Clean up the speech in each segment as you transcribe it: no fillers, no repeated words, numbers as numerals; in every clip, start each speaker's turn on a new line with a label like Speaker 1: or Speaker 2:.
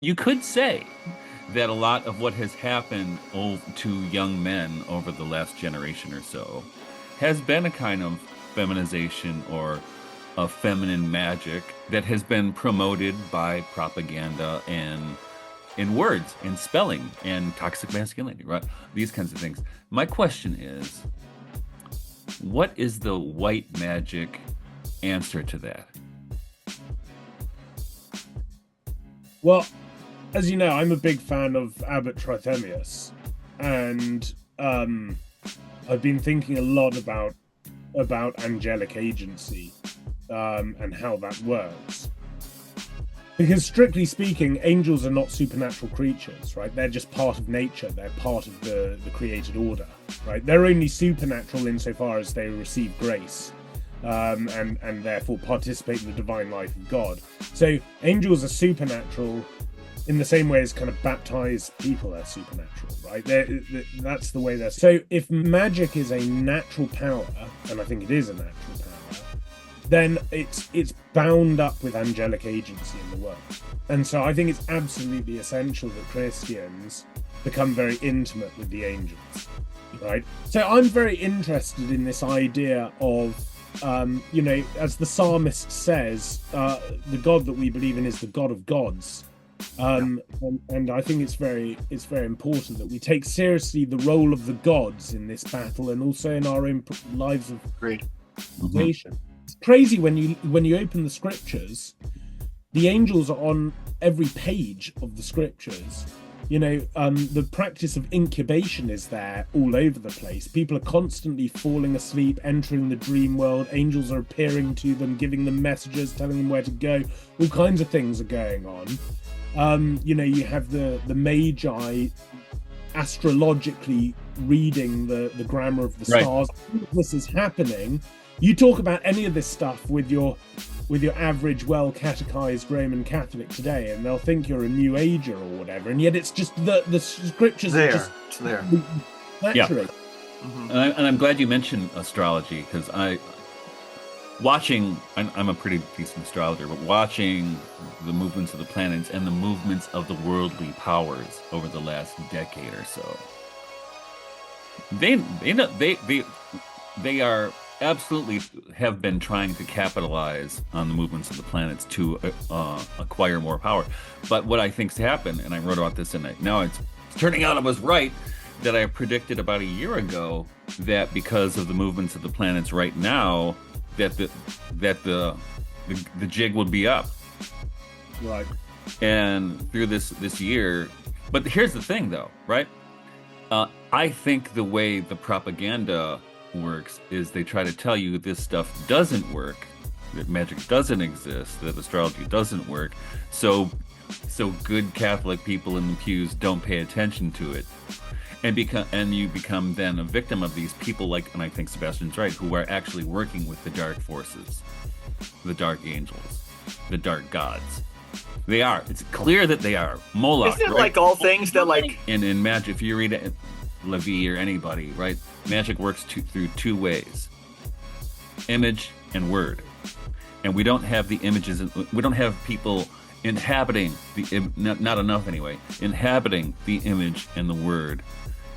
Speaker 1: You could say that a lot of what has happened to young men over the last generation or so has been a kind of feminization or a feminine magic that has been promoted by propaganda and in words and spelling and toxic masculinity, right? These kinds of things. My question is, what is the white magic answer to that?
Speaker 2: Well, as you know, I'm a big fan of Abbot Trithemius, and I've been thinking a lot about angelic agency and how that works. Because strictly speaking, angels are not supernatural creatures, right? They're just part of nature. They're part of the created order, right? They're only supernatural insofar as they receive grace, and therefore participate in the divine life of God. So angels are supernatural in the same way as kind of baptized people are supernatural, right? That's the way they're. So if magic is a natural power, and I think it is a natural power, then it's bound up with angelic agency in the world. And so I think it's absolutely essential that Christians become very intimate with the angels, right? So I'm very interested in this idea of, as the psalmist says, the God that we believe in is the God of gods. And I think it's very important that we take seriously the role of the gods in this battle and also in our own lives of
Speaker 3: Great.
Speaker 2: nation. It's crazy when you open the scriptures, the angels are on every page of the scriptures. The practice of incubation is there all over the place. People are constantly falling asleep, entering the dream world. Angels are appearing to them, giving them messages, telling them where to go. All kinds of things are going on. You have the Magi astrologically reading the grammar of the stars. Right. This is happening. You talk about any of this stuff with your average well-catechized Roman Catholic today, and they'll think you're a New Ager or whatever, and yet it's just the scriptures
Speaker 3: there.
Speaker 2: Are just
Speaker 3: it's there.
Speaker 2: Naturally.
Speaker 1: Yeah. Mm-hmm. And I'm glad you mentioned astrology, because I'm a pretty decent astrologer, but watching the movements of the planets and the movements of the worldly powers over the last decade or so, they are absolutely have been trying to capitalize on the movements of the planets to acquire more power. But what I think's happened, and I wrote about this, and now it's turning out I was right, that I predicted about a year ago, that because of the movements of the planets right now, that the jig would be up.
Speaker 2: Right.
Speaker 1: And through this year, but here's the thing, though, right? I think the way the propaganda works is they try to tell you this stuff doesn't work, that magic doesn't exist, that astrology doesn't work, so good Catholic people in the pews don't pay attention to it, and you become then a victim of these people, like, and I think Sebastian's right, who are actually working with the dark forces, the dark angels, the dark gods. They are. It's clear that they are. Moloch.
Speaker 3: Isn't it
Speaker 1: right?
Speaker 3: like all things that like
Speaker 1: in magic, if you read it, Levi or anybody, right? Magic works through two ways: image and word. And we don't have the images. We don't have people inhabiting not enough anyway, inhabiting the image and the word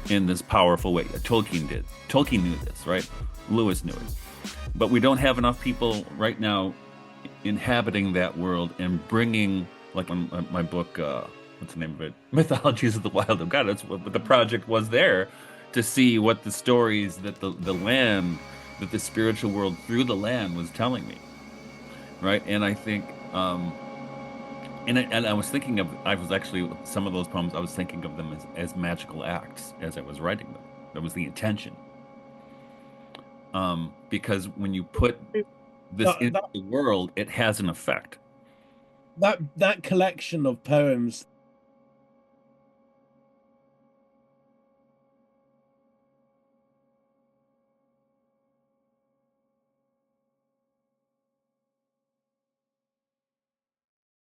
Speaker 1: in this powerful way. Tolkien did. Tolkien knew this, right? Lewis knew it. But we don't have enough people right now inhabiting that world and bringing, like on my book, what's the name of it? Mythologies of the Wild of God. That's what the project was there, to see what the stories that the land, that the spiritual world through the land was telling me, right? And I think, and I was thinking of, I was actually, some of those poems, I was thinking of them as magical acts as I was writing them. That was the intention. Because when you put this into the world, it has an effect.
Speaker 2: That collection of poems